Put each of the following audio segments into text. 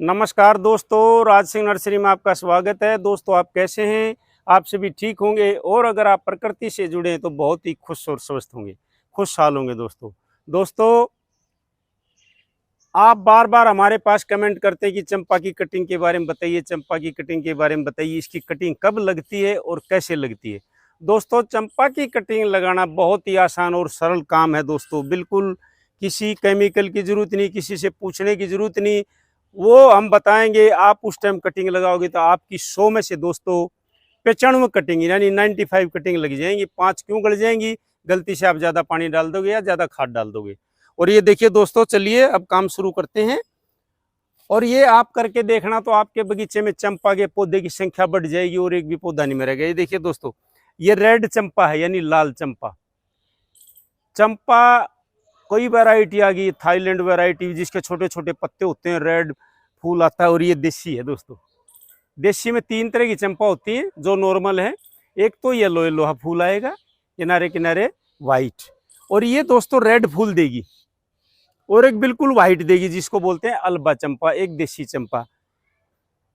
नमस्कार दोस्तों, राज सिंह नर्सरी में आपका स्वागत है। दोस्तों, आप कैसे हैं? आप सभी ठीक होंगे और अगर आप प्रकृति से जुड़े हैं तो बहुत ही खुश और स्वस्थ होंगे, खुशहाल होंगे। दोस्तों, आप बार बार हमारे पास कमेंट करते हैं कि चंपा की कटिंग के बारे में बताइए, चंपा की कटिंग के बारे में बताइए, इसकी कटिंग कब लगती है और कैसे लगती है। दोस्तों, चंपा की कटिंग लगाना बहुत ही आसान और सरल काम है। दोस्तों, बिल्कुल किसी केमिकल की जरूरत नहीं, किसी से पूछने की जरूरत नहीं, वो हम बताएंगे। आप उस टाइम कटिंग लगाओगे तो आपकी 100 में से दोस्तों 95 कटिंग यानी 95 कटिंग लग जाएंगी। 5 क्यों गल जाएंगी? गलती से आप ज़्यादा पानी डाल दोगे या ज़्यादा खाद डाल दोगे। और ये देखिए दोस्तों, चलिए अब काम शुरू करते हैं। और ये आप करके देखना तो आपके बगीचे में चंपा के पौधे की संख्या बढ़ जाएगी और एक भी पौधा नहीं मरेगा। ये देखिए दोस्तों, ये रेड चंपा है यानी लाल चंपा। चंपा कोई वैरायटी आ गई, थाईलैंड वैरायटी जिसके छोटे छोटे पत्ते होते हैं, रेड फूल आता है। और ये देसी है दोस्तों। देसी में 3 तरह की चंपा होती है जो नॉर्मल है। एक तो येलो येलो फूल आएगा, किनारे किनारे वाइट, और ये दोस्तों रेड फूल देगी। और एक बिल्कुल वाइट देगी जिसको बोलते हैं अल्बा चंपा, एक देसी चंपा।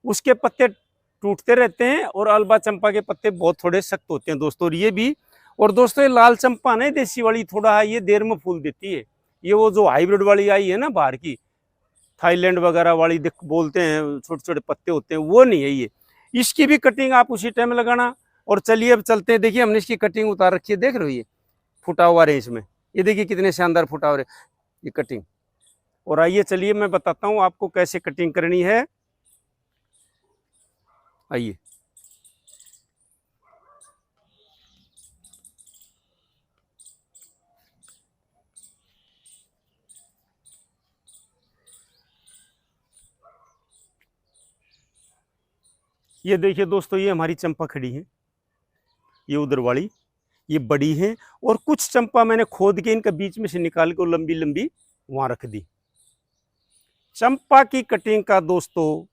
उसके पत्ते टूटते रहते हैं और अल्बा चंपा के पत्ते बहुत थोड़े सख्त होते हैं दोस्तों। और ये भी, और दोस्तों ये लाल चंपा नहीं देसी वाली, थोड़ा ये देर में फूल देती है। ये वो जो हाइब्रिड वाली आई है ना बाहर की, थाईलैंड वगैरह वाली बोलते हैं, छोटे छोटे पत्ते होते हैं, वो नहीं है ये। इसकी भी कटिंग आप उसी टाइम लगाना। और चलिए अब चलते हैं। देखिए हमने इसकी कटिंग उतार रखी है, देख रहे हो ये फुटा हुआ है इसमें। ये देखिए कितने शानदार फुटा हुआ है ये कटिंग। और आइए चलिए मैं बताता हूँ आपको कैसे कटिंग करनी है। आइए, ये देखिए दोस्तों, ये हमारी चंपा खड़ी है, ये उधर वाली, ये बड़ी है। और कुछ चंपा मैंने खोद के इनका बीच में से निकाल के लंबी लंबी वहां रख दी। चंपा की कटिंग का दोस्तों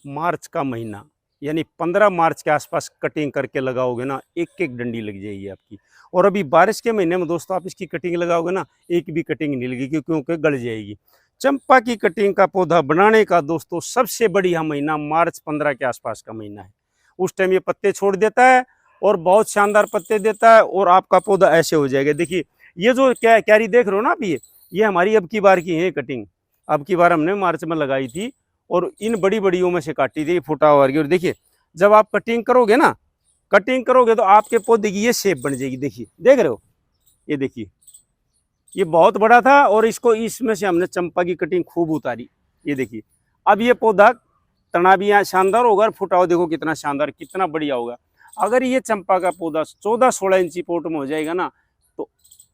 मार्च का महीना यानी 15 मार्च के आसपास कटिंग करके लगाओगे ना, एक एक डंडी लग जाएगी आपकी। और अभी बारिश के महीने में दोस्तों आप इसकी कटिंग लगाओगे ना, एक भी कटिंग नहीं लगेगी क्योंकि गल जाएगी। चंपा की कटिंग का पौधा बनाने का दोस्तों सबसे बढ़िया महीना मार्च 15 के आसपास का महीना है। उस टाइम ये पत्ते छोड़ देता है और बहुत शानदार पत्ते देता है और आपका पौधा ऐसे हो जाएगा। देखिए ये जो क्यारी देख रहे हो ना आप, ये हमारी अब की बार की है कटिंग। अब की बार हमने मार्च में लगाई थी और इन बड़ी बड़ियों में से काटी थी, फुटा हुआ। और देखिए जब आप कटिंग करोगे ना, कटिंग करोगे तो आपके पौधे की ये शेप बन जाएगी। देखिए, देख रहे हो, ये देखिए ये बहुत बड़ा था और इसको इसमें से हमने चंपा की कटिंग खूब उतारी। ये देखिए अब ये पौधा तना भी यहाँ शानदार होगा और फुटा हुआ देखो कितना शानदार, कितना बढ़िया होगा। अगर ये चंपा का पौधा 14-16 इंची पोट में हो जाएगा ना तो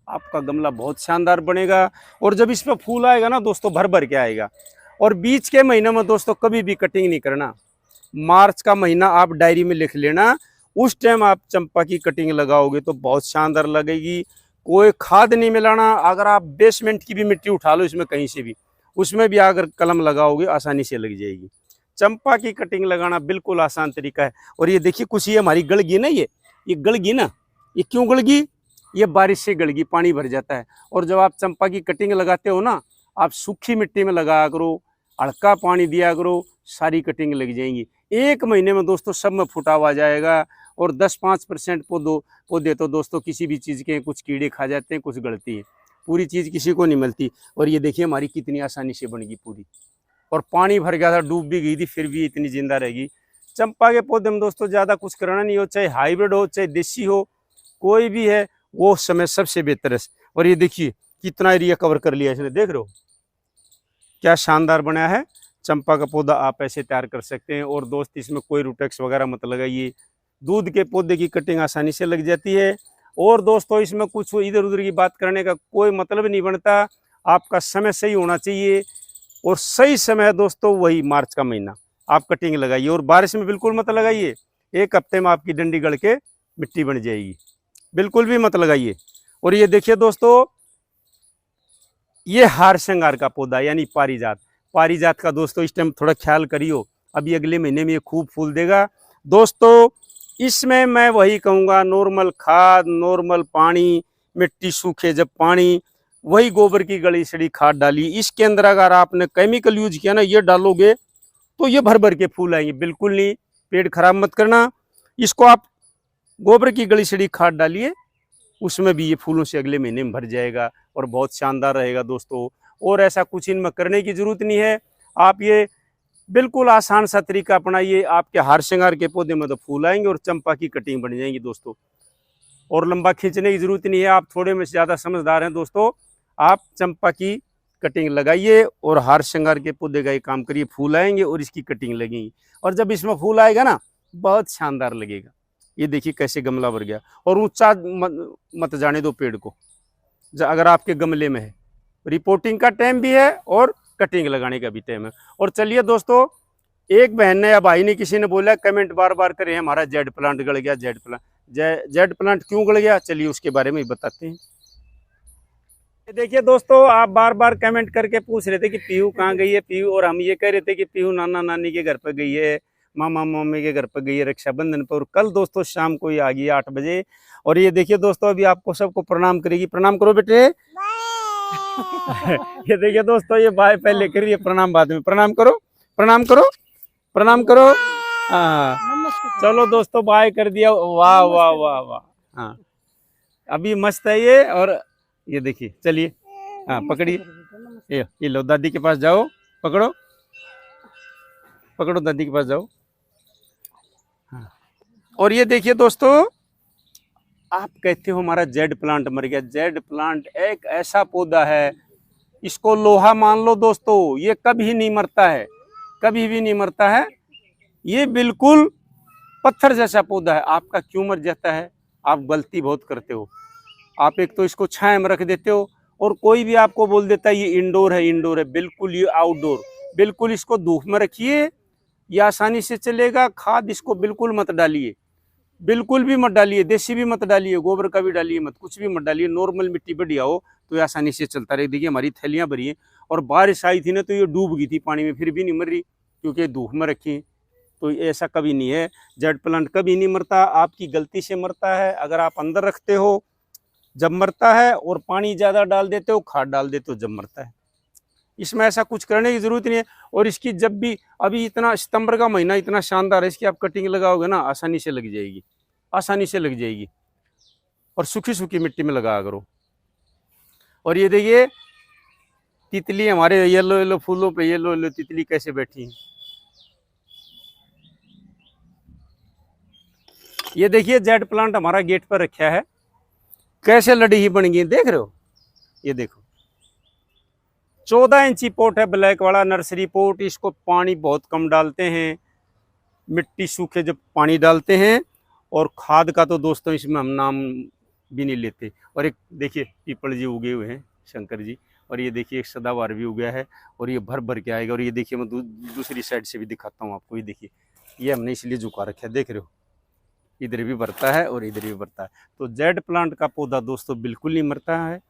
आपका गमला बहुत शानदार बनेगा। और जब इस पर फूल आएगा ना दोस्तों, भर भर के आएगा। और बीच के महीने में दोस्तों कभी भी कटिंग नहीं करना। मार्च का महीना आप डायरी में लिख लेना, उस टाइम आप चंपा की कटिंग लगाओगे तो बहुत शानदार लगेगी। कोई खाद नहीं मिलाना। अगर आप बेसमेंट की भी मिट्टी उठा लो इसमें कहीं से भी, उसमें भी अगर कलम लगाओगे आसानी से लग जाएगी। चंपा की कटिंग लगाना बिल्कुल आसान तरीका है। और ये देखिए कुछ ये हमारी गल गई ना, ये गल गई ना। ये क्यों गल गई? ये बारिश से गल गई, पानी भर जाता है। और जब आप चंपा की कटिंग लगाते हो ना, आप सूखी मिट्टी में लगाया करो, हल्का पानी दिया करो, सारी कटिंग लग जाएंगी। एक महीने में दोस्तों सब में फुटावा जाएगा। और 10-5% पौधे तो दोस्तों किसी भी चीज़ के कुछ कीड़े खा जाते हैं, कुछ गलती है, पूरी चीज़ किसी को नहीं मिलती। और ये देखिए हमारी कितनी आसानी से बन गई पूरी। और पानी भर गया था, डूब भी गई थी, फिर भी इतनी जिंदा रहेगी। चंपा के पौधे में दोस्तों ज़्यादा कुछ करना नहीं हो, चाहे हाइब्रिड हो चाहे देसी हो, कोई भी है वो समय सबसे बेहतर है। और ये देखिए कितना एरिया कवर कर लिया इसने, देख रहे हो क्या शानदार बनाया है। चंपा का पौधा आप ऐसे तैयार कर सकते हैं। और दोस्त इसमें कोई रूटेक्स वगैरह मत लगाइए, दूध के पौधे की कटिंग आसानी से लग जाती है। और दोस्तों इसमें कुछ इधर उधर की बात करने का कोई मतलब नहीं बनता। आपका समय सही होना चाहिए और सही समय है दोस्तों वही मार्च का महीना। आप कटिंग लगाइए और बारिश में बिल्कुल मत लगाइए, एक हफ्ते में आपकी डंडी गड़ के मिट्टी बन जाएगी, बिल्कुल भी मत लगाइए। और ये देखिए दोस्तों, ये हार श्रृंगार का पौधा यानी पारिजात। पारिजात का दोस्तों इस टाइम थोड़ा ख्याल करियो, अभी अगले महीने में ये खूब फूल देगा। दोस्तों इसमें मैं वही कहूँगा, नॉर्मल खाद, नॉर्मल पानी, मिट्टी सूखे जब पानी, वही गोबर की गली सड़ी खाद डालिए। इसके अंदर अगर आपने केमिकल यूज किया ना, ये डालोगे तो ये भर भर के फूल आएंगे, बिल्कुल नहीं। पेड़ खराब मत करना। इसको आप गोबर की गली सड़ी खाद डालिए, उसमें भी ये फूलों से अगले महीने में भर जाएगा और बहुत शानदार रहेगा दोस्तों। और ऐसा कुछ इनमें करने की जरूरत नहीं है। आप ये बिल्कुल आसान सा तरीका अपनाइए, आपके हार श्रृंगार के पौधे में तो फूल आएंगे और चंपा की कटिंग बन जाएंगी दोस्तों। और लंबा खींचने की जरूरत नहीं है। आप थोड़े में ज़्यादा समझदार हैं दोस्तों, आप चंपा की कटिंग लगाइए और हार श्रृंगार के पौधे का ये काम करिए, फूल आएंगे और इसकी कटिंग लगेगी। और जब इसमें फूल आएगा ना, बहुत शानदार लगेगा। ये देखिए कैसे गमला भर गया। और ऊंचा मत जाने दो पेड़ को, अगर आपके गमले में है। रिपोर्टिंग का टाइम भी है और कटिंग लगाने का भी टाइम है। और चलिए दोस्तों, एक बहन ने या भाई ने किसी ने बोला, कमेंट बार बार करे हमारा जेड प्लांट गल गया, जेड प्लांट क्यों गल गया, चलिए उसके बारे में बताते हैं। देखिए दोस्तों, आप बार बार कमेंट करके पूछ रहे थे कि पीहू कहाँ गई है पीहू, और हम ये कह रहे थे कि पीहू नाना नानी के घर पर गई है, मामा मम्मी के घर पर गई है रक्षाबंधन पर। और कल दोस्तों शाम को ही आ गई 8 बजे। और ये देखिए दोस्तों, अभी आपको सबको प्रणाम करेगी। प्रणाम करो बेटे। ये देखिए दोस्तों, ये बाय पहले कर रही है, प्रणाम बाद में। प्रणाम करो, प्रणाम करो, प्रणाम करो। हाँ चलो दोस्तों, बाय कर दिया। वाह वाह वाह वाह। हाँ अभी मस्त है ये। और ये देखिए, चलिए हाँ पकड़िए, ये लो दादी के पास जाओ, पकड़ो पकड़ो, दादी के पास जाओ। हाँ। और ये देखिए दोस्तों, आप कहते हो हमारा जेड प्लांट मर गया। जेड प्लांट एक ऐसा पौधा है, इसको लोहा मान लो दोस्तों, ये कभी नहीं मरता है, कभी भी नहीं मरता है। ये बिल्कुल पत्थर जैसा पौधा है। आपका क्यों मर जाता है? आप गलती बहुत करते हो। आप एक तो इसको छाया में रख देते हो, और कोई भी आपको बोल देता है ये इंडोर है, इंडोर है, बिल्कुल ये आउटडोर। बिल्कुल इसको धूप में रखिए, ये आसानी से चलेगा। खाद इसको बिल्कुल मत डालिए, बिल्कुल भी मत डालिए, देसी भी मत डालिए, गोबर का भी डालिए मत, कुछ भी मत डालिए। नॉर्मल मिट्टी बढ़िया हो तो ये आसानी से चलता रहे। देखिए हमारी थैलियाँ भरी हैं, और बारिश आई थी ना तो ये डूब गई थी पानी में, फिर भी नहीं मर रही, क्योंकि धूप में रखी। तो ऐसा कभी नहीं है, जेड प्लांट कभी नहीं मरता, आपकी गलती से मरता है। अगर आप अंदर रखते हो जब मरता है, और पानी ज़्यादा डाल देते हो, खाद डाल देते हो जब मरता है। इसमें ऐसा कुछ करने की जरूरत नहीं है। और इसकी जब भी, अभी इतना सितंबर का महीना इतना शानदार है, इसकी आप कटिंग लगाओगे ना, आसानी से लग जाएगी, आसानी से लग जाएगी। और सूखी सूखी मिट्टी में लगा करो। और ये देखिए तितली हमारे येलो येलो फूलों पे, येलो येलो तितली कैसे बैठी है। ये देखिए जेड प्लांट हमारा गेट पर रखा है, कैसे लड़ी ही बन गई, देख रहे हो। ये देखो 14 इंची पोट है, ब्लैक वाला नर्सरी पोट। इसको पानी बहुत कम डालते हैं, मिट्टी सूखे जब पानी डालते हैं। और खाद का तो दोस्तों इसमें हम नाम भी नहीं लेते। और एक देखिए पीपल जी उगे हुए हैं, शंकर जी। और ये देखिए एक सदाबहार भी उगा है, और ये भर भर के आएगा। और ये देखिए मैं दूसरी साइड से भी दिखाता हूँ आपको। ये देखिए, ये हमने इसलिए झुका रखा है, देख रहे हो, इधर भी भरता है और इधर भी भरता है। तो जेड प्लांट का पौधा दोस्तों बिल्कुल नहीं मरता है।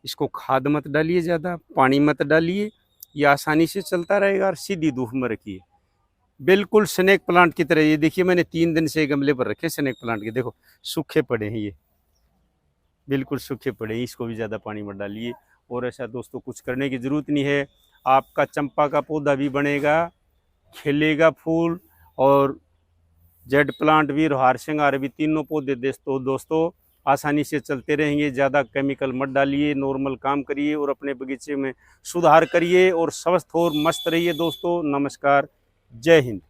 इसको खाद मत डालिए, ज़्यादा पानी मत डालिए, ये आसानी से चलता रहेगा। और सीधी धूप में रखिए, बिल्कुल स्नेक प्लांट की तरह। ये देखिए मैंने 3 दिन से गमले पर रखे स्नेक प्लांट के, देखो सूखे पड़े हैं, ये बिल्कुल सूखे पड़े हैं। इसको भी ज़्यादा पानी मत डालिए। और ऐसा दोस्तों कुछ करने की ज़रूरत नहीं है। आपका चंपा का पौधा भी बनेगा, खिलेगा फूल, और जेड प्लांट भी, हार श्रृंगार भी, तीनों पौधे दोस्तों आसानी से चलते रहेंगे। ज़्यादा केमिकल मत डालिए, नॉर्मल काम करिए और अपने बगीचे में सुधार करिए, और स्वस्थ और मस्त रहिए दोस्तों। नमस्कार, जय हिंद।